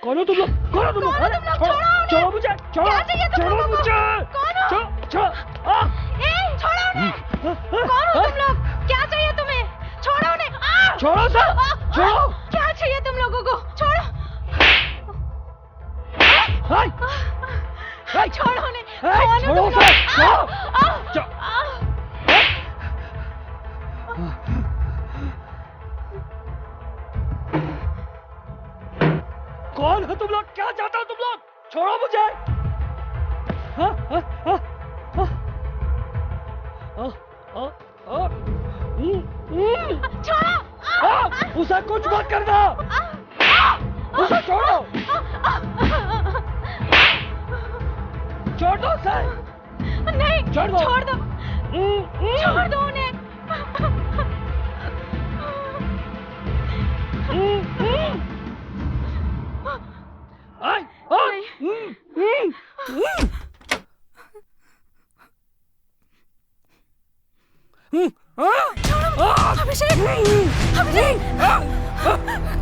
कौन हो तुम लोग? कौन हो तुम लोग? छोड़ो मुझे! छोड़ो मुझे! छोड़ो! छोड़ो उन्हें! कौन हो तुम लोग? क्या चाहिए तुम्हें? छोड़ो उन्हें! छोड़ो सर! छोड़ो! क्या चाहिए तुम लोगों को? छोड़ो! छोड़ो उन्हें! छोड़ो सर! छोड़ो! कौन हो तुम लोग? क्या चाहते हो तुम लोग? छोड़ो मुझे! छोड़ो! उसे कुछ मत करना! उसे छोड़ो! छोड़ दो उसे! नहीं! छोड़ दो! छोड़ दो! छोड़ दो उन्हें! अभिषेक! अभिषेक!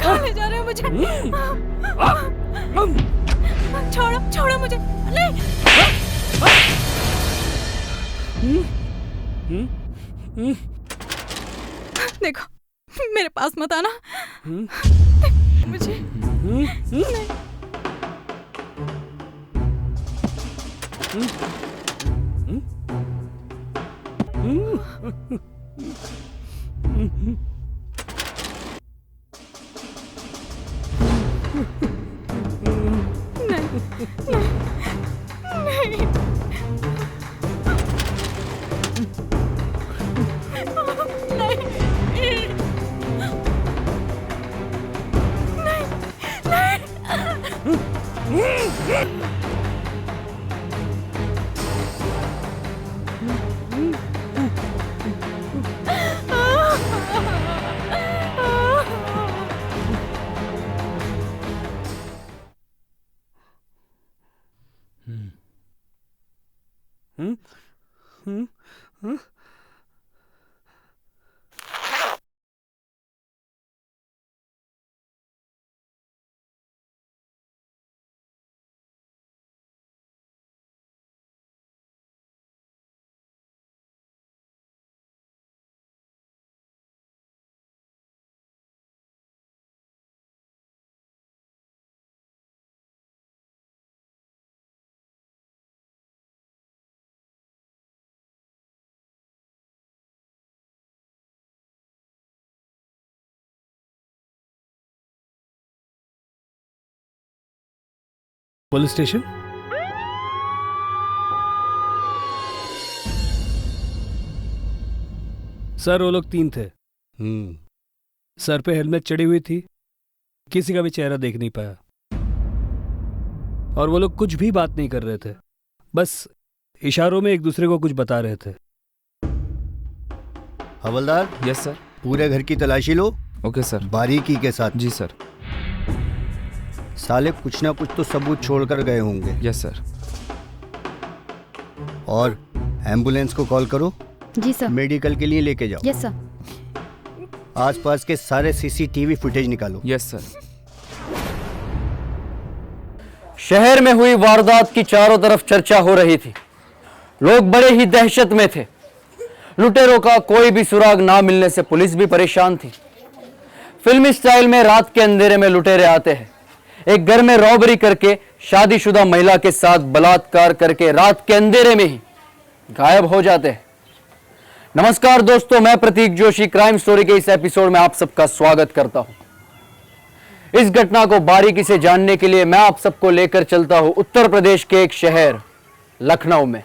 कहाँ ले जा रहे हो मुझे? छोड़ो मुझे! नहीं! देखो, मेरे पास मत आना। मुझे नहीं। Police station? सर वो लोग 3 थे। सर पे हेलमेट चढ़ी हुई थी, किसी का भी चेहरा देख नहीं पाया और वो लोग कुछ भी बात नहीं कर रहे थे, बस इशारों में एक दूसरे को कुछ बता रहे थे। हवलदार। Yes sir. पूरे घर की तलाशी लो। Okay sir. बारीकी के साथ। जी सर। साले कुछ ना कुछ तो सबूत छोड़कर गए होंगे। Yes sir. और एम्बुलेंस को कॉल करो। जी सर। मेडिकल के लिए लेके जाओ। Yes sir. आसपास के सारे सीसीटीवी फुटेज निकालो। Yes sir. शहर में हुई वारदात की चारों तरफ चर्चा हो रही थी। लोग बड़े ही दहशत में थे। लुटेरों का कोई भी सुराग ना मिलने से पुलिस भी परेशान थी। फिल्मी स्टाइल में रात के अंधेरे में लुटेरे आते हैं, एक घर में रॉबरी करके शादीशुदा महिला के साथ बलात्कार करके रात के अंधेरे में ही गायब हो जाते हैं। नमस्कार दोस्तों, मैं प्रतीक जोशी क्राइम स्टोरी के इस एपिसोड में आप सबका स्वागत करता हूं। इस घटना को बारीकी से जानने के लिए मैं आप सबको लेकर चलता हूं उत्तर प्रदेश के एक शहर लखनऊ में।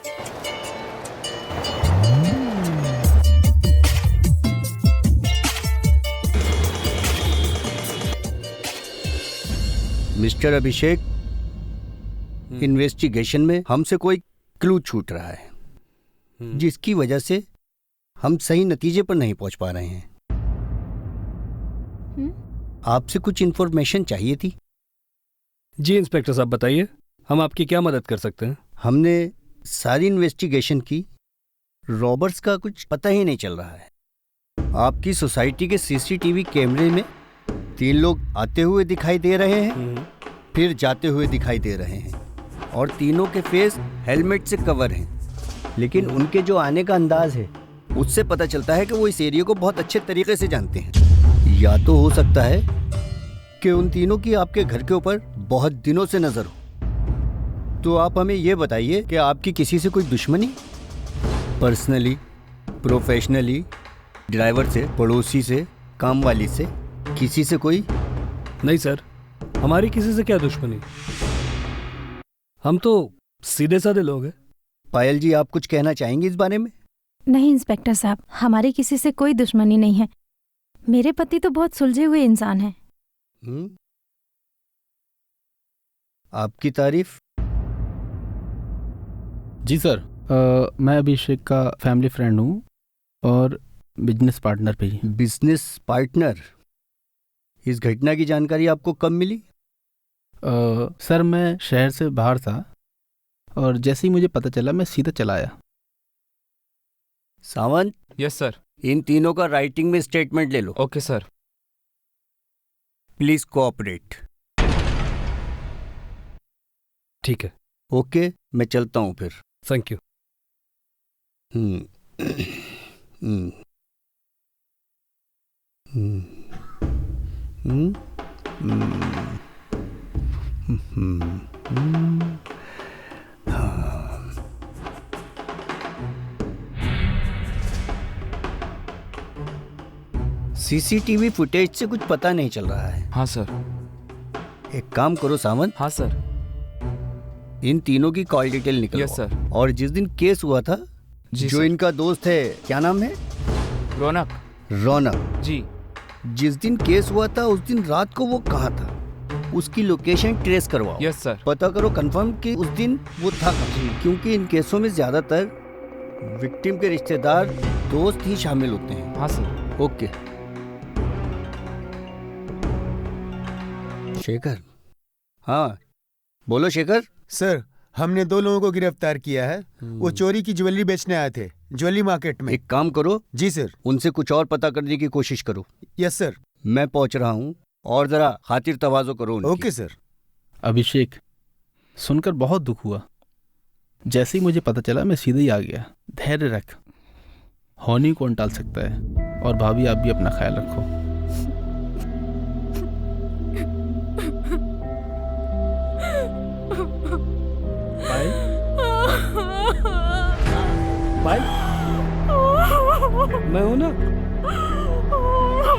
मिस्टर अभिषेक, इन्वेस्टिगेशन में हमसे कोई क्लू छूट रहा है, जिसकी वजह से हम सही नतीजे पर नहीं पहुंच पा रहे हैं। आपसे कुछ इंफॉर्मेशन चाहिए थी। जी इंस्पेक्टर साहब, बताइए, हम आपकी क्या मदद कर सकते हैं? हमने सारी इन्वेस्टिगेशन की, रॉबर्स का कुछ पता ही नहीं चल रहा है। आपकी सोसाइटी के सीसीटीवी कैमरे में 3 लोग आते हुए दिखाई दे रहे हैं फिर जाते हुए दिखाई दे रहे हैं और तीनों के फेस हेलमेट से कवर हैं। लेकिन उनके जो आने का अंदाज है उससे पता चलता है कि वो इस एरिया को बहुत अच्छे तरीके से जानते हैं। या तो हो सकता है कि उन तीनों की आपके घर के ऊपर बहुत दिनों से नजर हो। तो आप हमें ये बताइए कि आपकी किसी से कोई दुश्मनी, पर्सनली, प्रोफेशनली, ड्राइवर से, पड़ोसी से, काम वाली से, किसी से कोई? नहीं सर, हमारी किसी से क्या दुश्मनी, हम तो सीधे साधे लोग हैं। पायल जी, आप कुछ कहना चाहेंगे इस बारे में? नहीं इंस्पेक्टर साहब, हमारी किसी से कोई दुश्मनी नहीं है। मेरे पति तो बहुत सुलझे हुए इंसान हैं। आपकी तारीफ? जी सर, मैं अभिषेक का फैमिली फ्रेंड हूँ और बिजनेस पार्टनर भी। Business partner? इस घटना की जानकारी आपको कब मिली? सर, मैं शहर से बाहर था और जैसे ही मुझे पता चला मैं सीधा चला आया। Sawant, yes sir. इन तीनों का राइटिंग में स्टेटमेंट ले लो। Okay sir. Please cooperate. ठीक है। ओके, मैं चलता हूँ फिर। Thank you. सीसीटीवी फुटेज से कुछ पता नहीं चल रहा है। हाँ सर। एक काम करो सावंत, हाँ सर। इन तीनों की कॉल डिटेल निकलो। Yes sir. और जिस दिन केस हुआ था, जी जो सर। इनका दोस्त है, क्या नाम है? रौनक। रौनक। जी। जिस दिन केस हुआ था उस दिन रात को वो कहाँ था, उसकी लोकेशन ट्रेस करवाओ। Yes sir. पता करो कंफर्म कि उस दिन वो था कहाँ। क्योंकि इन केसों में ज्यादातर विक्टिम के रिश्तेदार, दोस्त ही शामिल होते हैं। हाँ सर। ओके। शेखर? हाँ बोलो शेखर। सर, हमने 2 लोगों को गिरफ्तार किया है। वो चोरी की ज्वेलरी बेचने आए थे ज्वेलरी मार्केट में। एक काम करो। जी सर। उनसे कुछ और पता करने की कोशिश करो। Yes sir. मैं पहुंच रहा हूँ और जरा खातिर तवाज़ो करो उनकी। Okay sir. अभिषेक, सुनकर बहुत दुख हुआ। जैसे ही मुझे पता चला मैं सीधे ही आ गया। धैर्य रख, होनी कौन टाल सकता है। और भाभी, आप भी अपना ख्याल रखो। पायल, पायल, मैं हूं ना।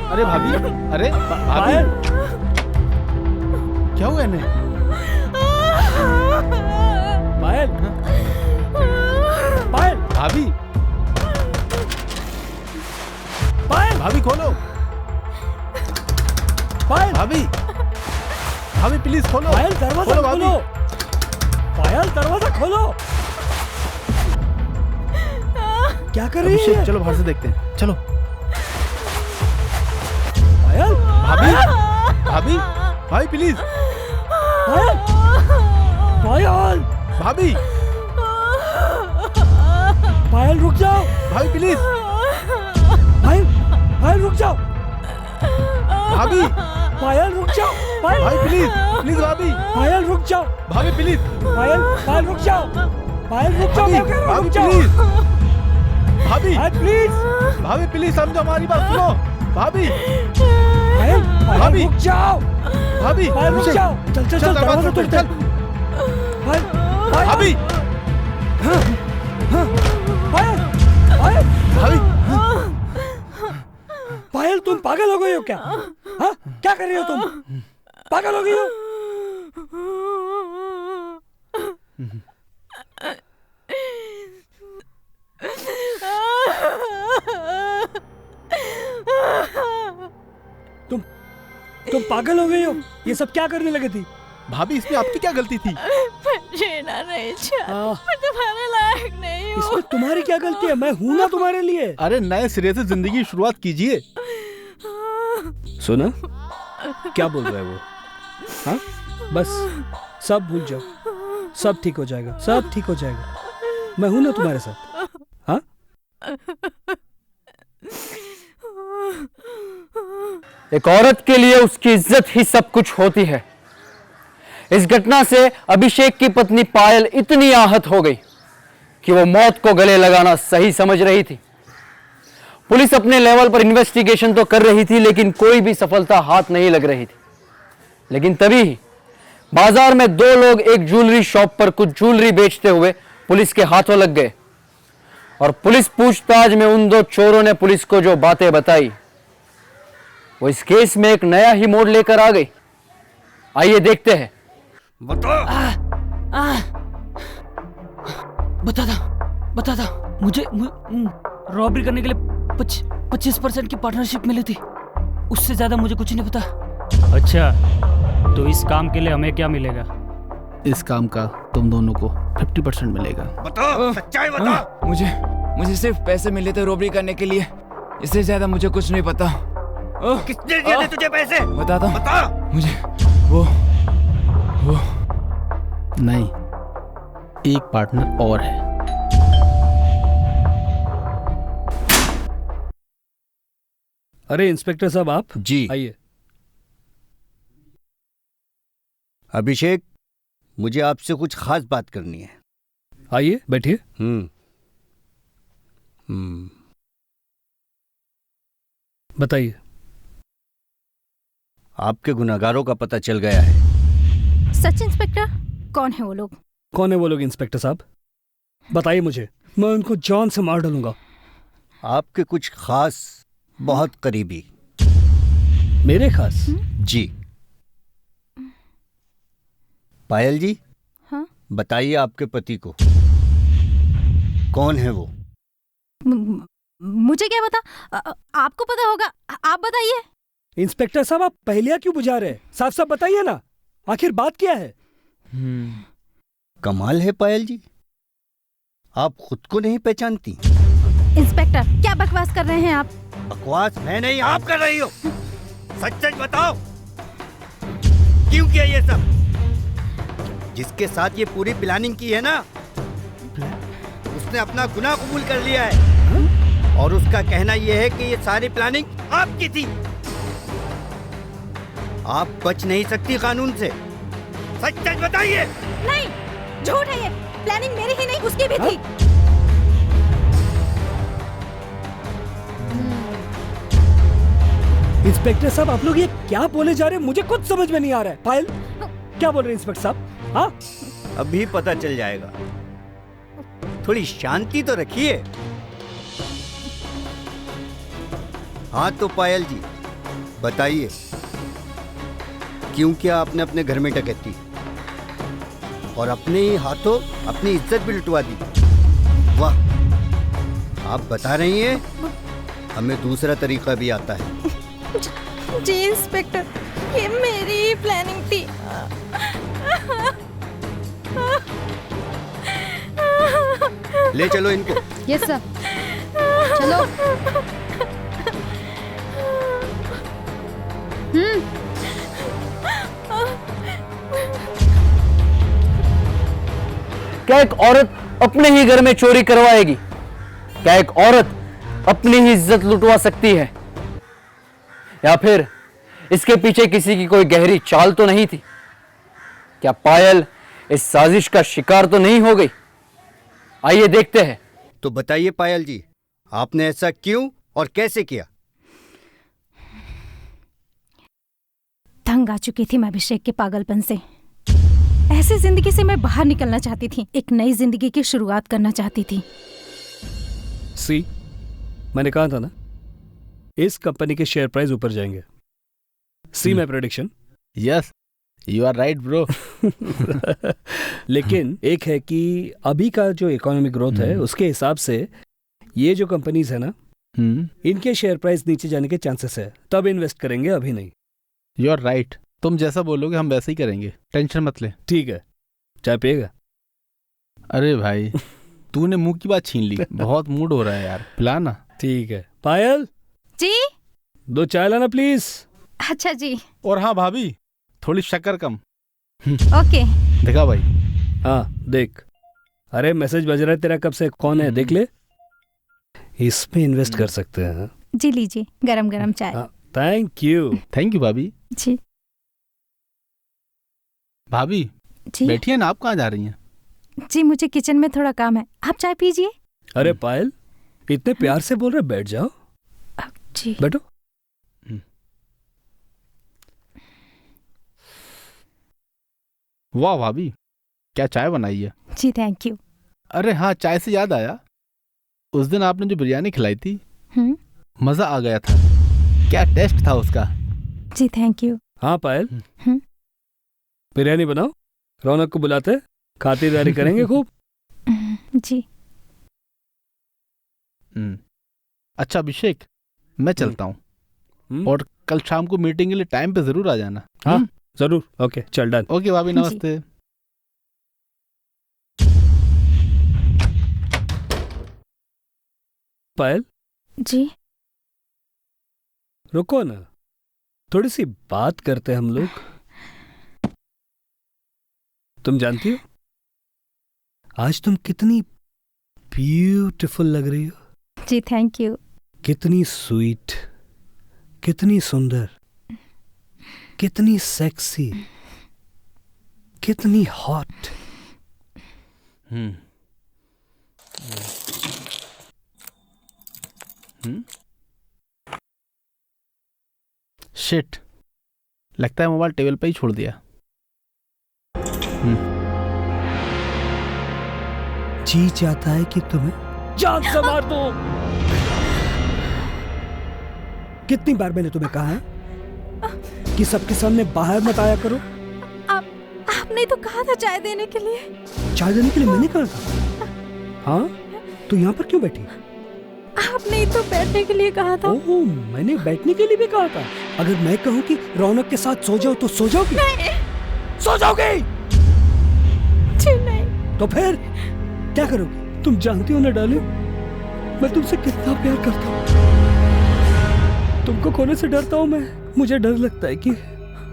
अरे भाभी, अरे भाभी, पायल, क्या हुआ इन्हें? पायल, पायल, भाभी, पायल, भाभी खोलो। पायल, भाभी, भाभी प्लीज खोलो। पायल दरवाजा खोलो भाभी। खोलो। पायल दरवाजा खोलो। क्या कर रही अभिषेक, है? चलो बाहर से देखते हैं। चलो। पायल, भाभी, भाभी, भाभी प्लीज। पायल, पायल, भाभी, पायल रुक जाओ। भाभी प्लीज। पायल, पायल रुक जाओ। भाभी, पायल रुक जाओ। पायल, भाभी प्लीज, प्लीज भाभी, पायल रुक जाओ। भाभी प्लीज, पायल, पायल रुक जाओ। पायल रुक जाओ। भाभी, मैं कह रहा हूं, भाभी रुक जाओ। प्लीज, भाभी, पायल प्लीज। भाभी प्लीज समझो हमारी बात सुनो। भाभी, पायल, पायल भाभी। रुक जाओ। भाभी, पायल रुक जाओ। चल चल चल, दरवाजा तोड़ चल। पायल, पायल, भाभी, पायल, पायल, भाभी, पायल तुम पागल हो गई हो क्या? हाँ, क्या कर रही हो तुम? पागल हो गई हो? तुम पागल हो गई हो? ये सब क्या करने लगी थी? भाभी, इसमें आपकी क्या गलती थी? मैं जीना नहीं चाहती, मैं तुम्हारे लायक नहीं हूँ। इसमें तुम्हारी क्या गलती है? मैं हूं ना तुम्हारे लिए। अरे नए सिरे से जिंदगी की शुरुआत कीजिए। सुना क्या बोल रहा है वो? हाँ, बस सब भूल जाओ, सब ठीक हो जाएगा, सब ठीक हो जाएगा। मैं हूं ना तुम्हारे साथ। हाँ, एक औरत के लिए उसकी इज्जत ही सब कुछ होती है। इस घटना से अभिषेक की पत्नी पायल इतनी आहत हो गई कि वो मौत को गले लगाना सही समझ रही थी। पुलिस अपने लेवल पर इन्वेस्टिगेशन तो कर रही थी, लेकिन कोई भी सफलता हाथ नहीं लग रही थी। लेकिन तभी ही बाजार में दो लोग एक ज्वेलरी शॉप पर कुछ ज्वेलरी बेचते हुए पुलिस के हाथों लग गए और पुलिस पूछताछ में उन दो चोरों ने पुलिस को जो बातें बताई वो इस केस में एक नया ही मोड़ लेकर आ गई। आइए देखते हैं। बता था मुझे रॉबरी करने के लिए 25% की पार्टनरशिप मिली थी, उससे ज्यादा मुझे कुछ नहीं पता। अच्छा, तो इस काम के लिए हमें क्या मिलेगा? इस काम का तुम दोनों को 50% मिलेगा। बताओ, सच्चाई बताओ। मुझे सिर्फ पैसे मिले थे रॉबरी करने के लिए, इससे ज्यादा मुझे कुछ नहीं पता। किसने दिए थे तुझे पैसे? बताता हूँ। बता। मुझे वो नहीं, एक पार्टनर और है। अरे इंस्पेक्टर साहब, आप जी आइए। अभिषेक, मुझे आपसे कुछ खास बात करनी है। आइए बैठिए। बताइए। आपके गुनाहगारों का पता चल गया है। सच इंस्पेक्टर, कौन है वो लोग? कौन है वो लोग इंस्पेक्टर साहब? बताइए मुझे, मैं उनको जान से मार डालूंगा। आपके कुछ खास, बहुत करीबी। मेरे खास? जी। पायल जी, हाँ? बताइए आपके पति को कौन है वो? मुझे क्या पता, आपको पता होगा, आप बताइए। इंस्पेक्टर साहब, आप पहेलियां क्यों बुझा रहे हैं? साफ साफ बताइए ना, आखिर बात क्या है? कमाल है पायल जी, आप खुद को नहीं पहचानती। इंस्पेक्टर, क्या बकवास कर रहे हैं आप? बकवास मैं नहीं, आप कर रही हो। सच सच बताओ, क्यों किया ये सब? जिसके साथ ये पूरी प्लानिंग की है ना, उसने अपना गुनाह कबूल कर लिया है। और उसका कहना यह है कि ये सारी प्लानिंग आपकी थी। आप बच नहीं सकती कानून से। सच सच बताइए। नहीं, झूठ है ये। प्लानिंग मेरी ही नहीं, उसकी भी थी। इंस्पेक्टर साहब, आप लोग ये क्या बोले जा रहे हैं? मुझे कुछ समझ में नहीं आ रहा है। पायल, क्या बोल रहे हैं इंस्पेक्टर साहब? हाँ, अभी पता चल जाएगा, थोड़ी शांति तो रखिए। हाँ तो पायल जी, बताइए, क्यों किया आपने अपने घर में डकैती और अपने ही हाथों अपनी इज्जत भी लुटवा दी? वाह, आप बता रही हैं, हमें दूसरा तरीका भी आता है। जी इंस्पेक्टर, ये मेरी ही प्लानिंग थी। ले चलो इनको। यस सर, चलो। क्या एक औरत अपने ही घर में चोरी करवाएगी? क्या एक औरत अपनी ही इज्जत लुटवा सकती है? या फिर इसके पीछे किसी की कोई गहरी चाल तो नहीं थी? क्या पायल इस साजिश का शिकार तो नहीं हो गई? आइए देखते हैं। तो बताइए पायल जी, आपने ऐसा क्यों और कैसे किया? तंग आ चुकी थी मैं अभिषेक के पागलपन से। ऐसी जिंदगी से मैं बाहर निकलना चाहती थी, एक नई जिंदगी की शुरुआत करना चाहती थी। सी, मैंने कहा था ना, इस कंपनी के शेयर प्राइस ऊपर जाएंगे। See my prediction. Yes, you are right bro. लेकिन एक है कि अभी का जो इकोनॉमिक ग्रोथ है उसके हिसाब से ये जो कंपनीज है ना, इनके शेयर प्राइस नीचे जाने के चांसेस है। तब इन्वेस्ट करेंगे, अभी नहीं। यू आर राइट, तुम जैसा बोलोगे हम वैसे ही करेंगे, टेंशन मत ले। ठीक है, चाय पिएगा? अरे भाई, तूने मुंह की बात छीन ली। बहुत मूड हो रहा है यार, पिलाना। ठीक है। पायल जी, 2 चाय लाना प्लीज। अच्छा जी। और हाँ भाभी, थोड़ी शक्कर कम। ओके। देखा भाई? हाँ देख। अरे मैसेज बज रहा है तेरा कब से, कौन है देख ले। इसमें इन्वेस्ट कर सकते हैं। जी लीजिए, गरम गरम चाय। Thank you. थैंक यू भाभी। जी। भाभी जी बैठिए ना, आप कहाँ जा रही हैं? जी, मुझे किचन में थोड़ा काम है, आप चाय पीजिए। अरे पायल, इतने प्यार से बोल रहे, बैठ जाओ। जी बैठो। वाह भाभी, क्या चाय बनाई है। जी, थैंक यू। अरे हाँ, चाय से याद आया, उस दिन आपने जो बिरयानी खिलाई थी, हम्म, मज़ा आ गया था। क्या टेस्ट था उसका। जी थैंक यू। हाँ पायल, हम्म। बिरयानी बनाओ, रौनक को बुलाते, खातिरदारी करेंगे खूब। जी अच्छा अभिषेक, मैं चलता हूँ, हम्म। और कल शाम को मीटिंग के लिए टाइम पे ज़रूर आ जाना। हाँ जरूर, ओके चल डन। ओके भाभी, जी। नमस्ते। पायल जी रुको ना, थोड़ी सी बात करते हम लोग। तुम जानती हो आज तुम कितनी ब्यूटीफुल लग रही हो, जी थैंक यू। कितनी स्वीट, कितनी सुंदर, कितनी सेक्सी, कितनी हॉट। हम्म शिट, लगता है मोबाइल टेबल पे ही छोड़ दिया। जी चाहता है कि तुम्हें जान से मार दो। कितनी बार मैंने तुम्हें कहा है कि सबके सामने बाहर मत आया करो। आपने तो कहा था चाय देने के लिए। चाय देने के लिए मैंने कहा था। हाँ, तो यहाँ पर क्यों बैठी? आपने ही तो बैठने के लिए कहा था। ओह, मैंने बैठने के लिए भी कहा था। अगर मैं कहूँ कि रौनक के साथ सो जाओ तो सो जाओगी? नहीं। सो जाओगी? जी नहीं। तो फिर क्या करोगी? तुम जानती हो ना डार्लिंग, मैं तुमसे कितना प्यार करता हूँ। तुमको खोने से डरता हूँ मैं। मुझे डर लगता है कि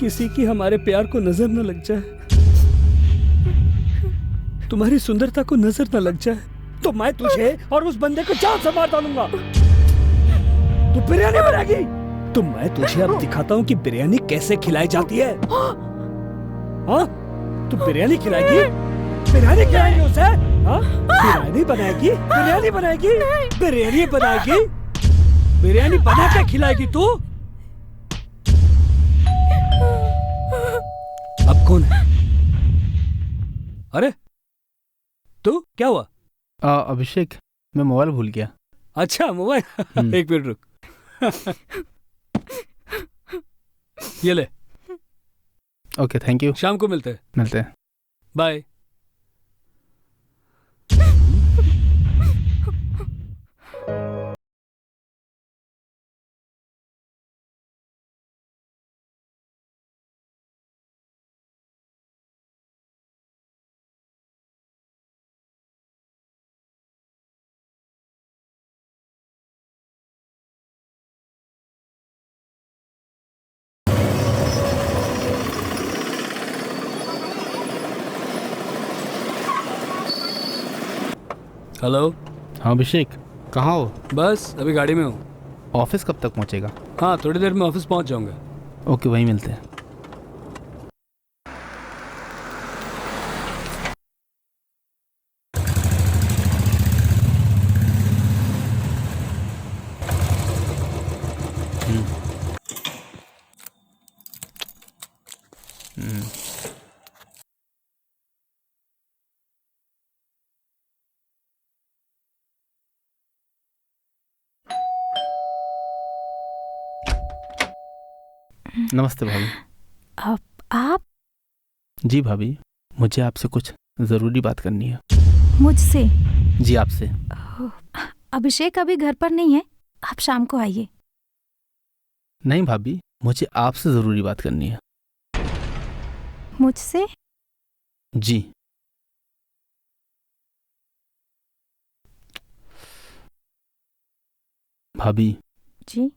किसी की हमारे प्यार को नजर न लग जाए, तुम्हारी सुंदरता को नजर न लग जाए, तो मैं तुझे और उस बंदे को जान से मार डालूंगा। तू बिरयानी बनाएगी तो मैं तुझे अब दिखाता हूँ कि बिरयानी कैसे खिलाई जाती है। हाँ, तू बिरयानी खिलाएगी, बिरयानी खिलाएगी उसे। हाँ, बिरयानी बनाएगी, बिरयानी बनाएगी, बिरयानी बनाएगी, बिरयानी बना के खिलाएगी तू। अब कौन है? अरे तू, क्या हुआ? अभिषेक, मैं मोबाइल भूल गया। अच्छा मोबाइल, एक मिनट रुक। ये ले, ओके थैंक यू। शाम को मिलते हैं। मिलते हैं। बाय। हेलो। हाँ अभिषेक, कहाँ हो? बस अभी गाड़ी में हूँ। ऑफिस कब तक पहुँचेगा? हाँ, थोड़ी देर में ऑफिस पहुँच जाऊंगा। ओके, वहीं मिलते हैं। नमस्ते भाभी। आप जी भाभी, मुझे आपसे कुछ ज़रूरी बात करनी है। मुझसे? जी आपसे। अभिषेक अभी घर पर नहीं है, आप शाम को आइए। नहीं भाभी, मुझे आपसे ज़रूरी बात करनी है। मुझसे? जी। भाभी, जी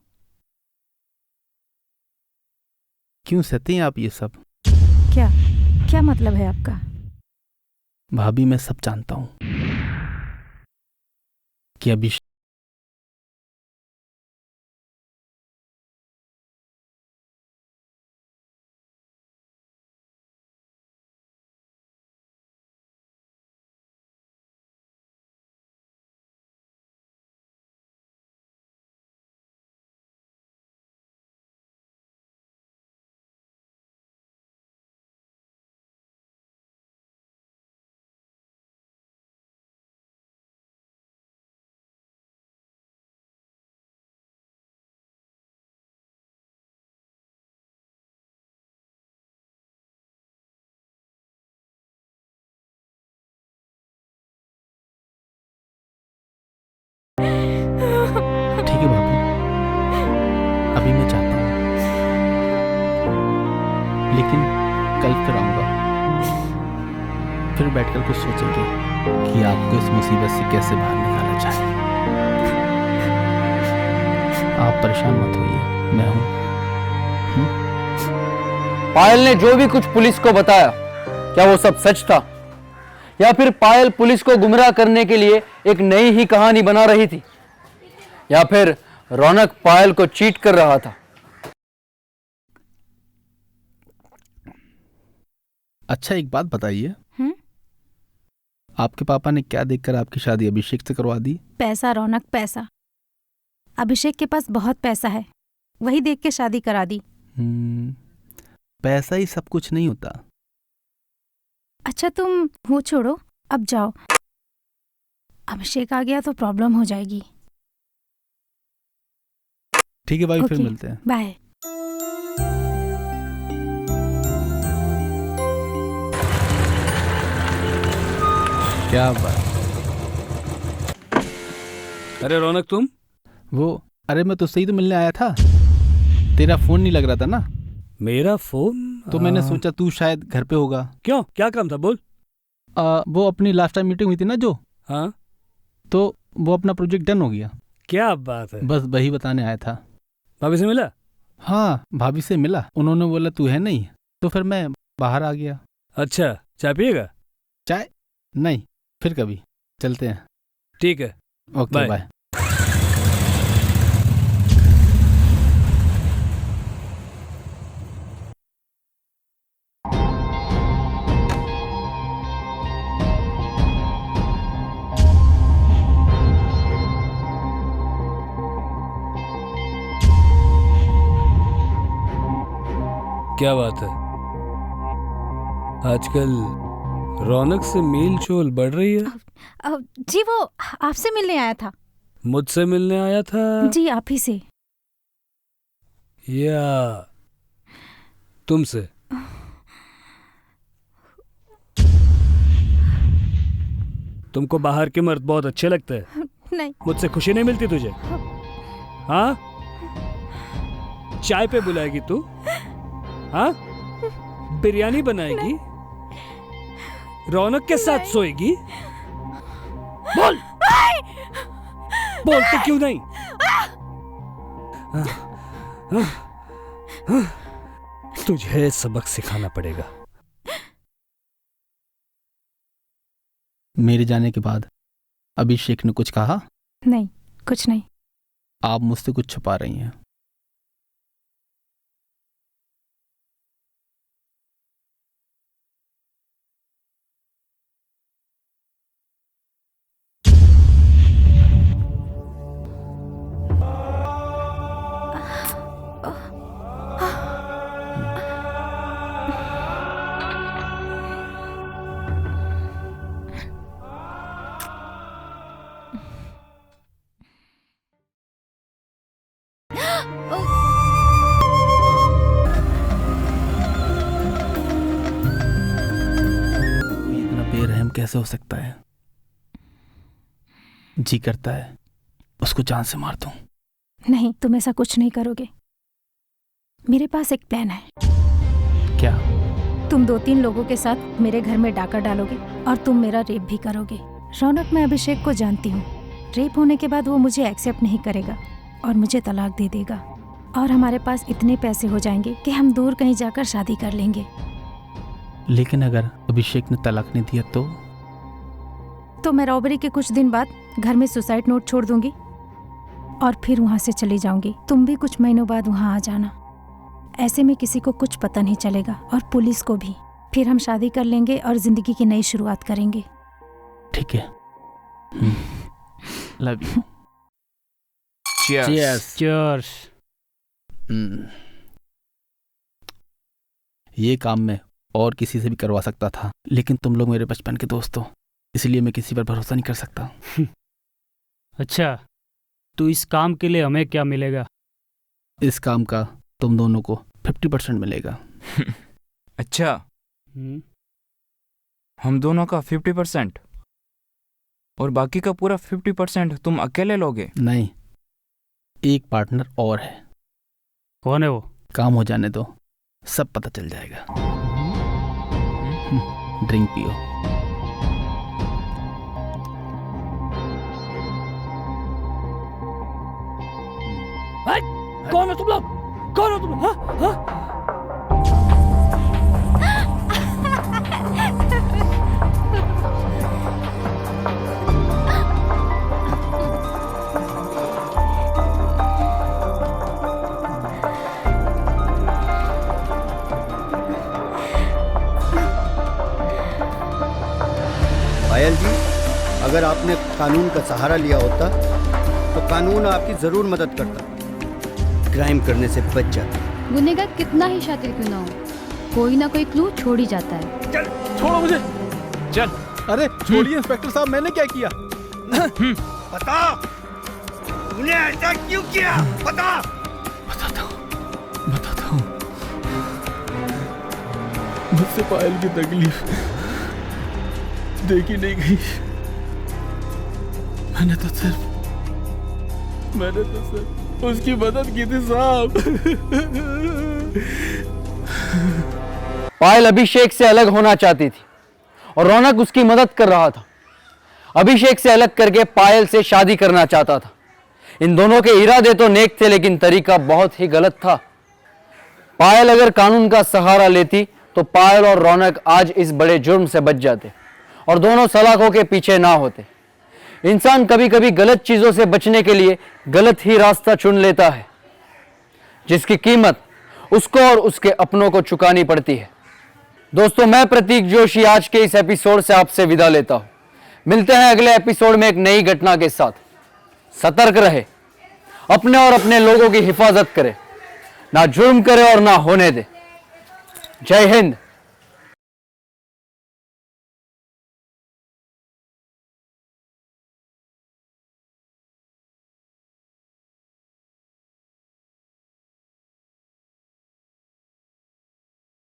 क्यों सहते हैं आप ये सब? क्या क्या मतलब है आपका? भाभी, मैं सब जानता हूँ कि अभी लेकिन कल फिर आऊँगा, फिर बैठकर कुछ सोचेंगे कि आपको इस मुसीबत से कैसे बाहर निकाला जाए। आप परेशान मत होइए, मैं हूँ। पायल ने जो भी कुछ पुलिस को बताया, क्या वो सब सच था, या फिर पायल पुलिस को गुमराह करने के लिए एक नई ही कहानी बना रही थी, या फिर रौनक पायल को चीट कर रहा था? अच्छा, एक बात बताइए, आपके पापा ने क्या देखकर आपकी शादी अभिषेक से करवा दी? पैसा रौनक, पैसा। अभिषेक के पास बहुत पैसा है, वही देख के शादी करा दी। पैसा ही सब कुछ नहीं होता। अच्छा तुम वो छोड़ो, अब जाओ। अभिषेक आ गया तो प्रॉब्लम हो जाएगी। ठीक है भाई, फिर ओके, मिलते हैं। बाय। क्या बात। अरे रौनक तुम? अरे मैं तुझसे ही तो मिलने आया था, तेरा फोन नहीं लग रहा था ना। मेरा फोन? तो मैंने सोचा तू शायद घर पे होगा। क्यों, क्या काम था, बोल। वो अपनी लास्ट टाइम मीटिंग हुई थी ना जो, हाँ, तो वो अपना प्रोजेक्ट डन हो गया। क्या बात है। बस वही बताने आया था। भाभी से मिला? हाँ, भाभी से मिला, उन्होंने बोला तू है नहीं, तो फिर मैं बाहर आ गया। अच्छा, चाय पिएगा? चाय नहीं, फिर कभी चलते हैं। ठीक है, ओके बाय। बाय। क्या बात है, आजकल रौनक से मेल जोल बढ़ रही है? जी वो आपसे मिलने आया था। मुझसे मिलने आया था? जी आप ही से। या तुमसे? तुमको बाहर के मर्द बहुत अच्छे लगते हैं। नहीं। मुझसे खुशी नहीं मिलती तुझे? हाँ, चाय पे बुलाएगी तू? हाँ, बिरयानी बनाएगी, रौनक के साथ सोएगी? बोल, बोलते क्यों नहीं? तुझे सबक सिखाना पड़ेगा। मेरे जाने के बाद अभिषेक ने कुछ कहा? नहीं, कुछ नहीं। आप मुझसे कुछ छुपा रही हैं। कैसे हो सकता है? जी करता है उसको जान से मार दूं। नहीं, तुम ऐसा कुछ नहीं करोगे। मेरे पास एक प्लान है। क्या? तुम 2-3 लोगों के साथ मेरे घर में डाका डालोगे और तुम मेरा रेप भी करोगे। रौनक, मैं अभिषेक को जानती हूँ। रेप होने के बाद वो मुझे एक्सेप्ट नहीं करेगा और मुझे तलाक दे देगा, और हमारे पास इतने पैसे हो जाएंगे कि हम दूर कहीं जाकर शादी कर लेंगे। लेकिन अगर अभिषेक ने तलाक नहीं दिया तो मैं रॉबरी के कुछ दिन बाद घर में सुसाइड नोट छोड़ दूंगी और फिर वहाँ से चली जाऊंगी। तुम भी कुछ महीनों बाद वहाँ आ जाना। ऐसे में किसी को कुछ पता नहीं चलेगा और पुलिस को भी। फिर हम शादी कर लेंगे और जिंदगी की नई शुरुआत करेंगे। ठीक है। Love you. चीयर्स। चीयर्स। ये काम मैं और किसी से भी करवा सकता था, लेकिन तुम लोग मेरे बचपन के दोस्त हो, इसलिए मैं किसी पर भरोसा नहीं कर सकता। अच्छा, तो इस काम के लिए हमें क्या मिलेगा? इस काम का तुम दोनों को 50% मिलेगा। अच्छा, हम दोनों का 50% और बाकी का पूरा 50% तुम अकेले लोगे? नहीं, एक पार्टनर और है। कौन है वो? काम हो जाने दो, सब पता चल जाएगा। ड्रिंक पियो। कौन हो तुम लोग? कौन हो तुम? हाँ? हाँ? पायल जी, अगर आपने कानून का सहारा लिया होता तो कानून आपकी जरूर मदद करता, क्राइम करने से बच जाता। गुनहगार कितना ही शातिर क्यों ना हो, कोई ना कोई क्लू छोड़ ही जाता है। चल छोड़ो मुझे। चल। अरे छोड़िए इंस्पेक्टर साहब, मैंने क्या किया? बता, तूने ऐसा क्यों किया? बता। बताता हूँ। मुझसे पायल की तकलीफ देखी नहीं गई। मैंने तो सिर्फ उसकी मदद की थी साहब। पायल अभिषेक से अलग होना चाहती थी और रौनक उसकी मदद कर रहा था। अभिषेक से अलग करके पायल से शादी करना चाहता था। इन दोनों के इरादे तो नेक थे, लेकिन तरीका बहुत ही गलत था। पायल अगर कानून का सहारा लेती तो पायल और रौनक आज इस बड़े जुर्म से बच जाते और दोनों सलाखों के पीछे ना होते। इंसान कभी कभी गलत चीजों से बचने के लिए गलत ही रास्ता चुन लेता है, जिसकी कीमत उसको और उसके अपनों को चुकानी पड़ती है। दोस्तों, मैं प्रतीक जोशी आज के इस एपिसोड से आपसे विदा लेता हूं। मिलते हैं अगले एपिसोड में एक नई घटना के साथ। सतर्क रहे, अपने और अपने लोगों की हिफाजत करें, ना जुर्म करे और ना होने दे। जय हिंद।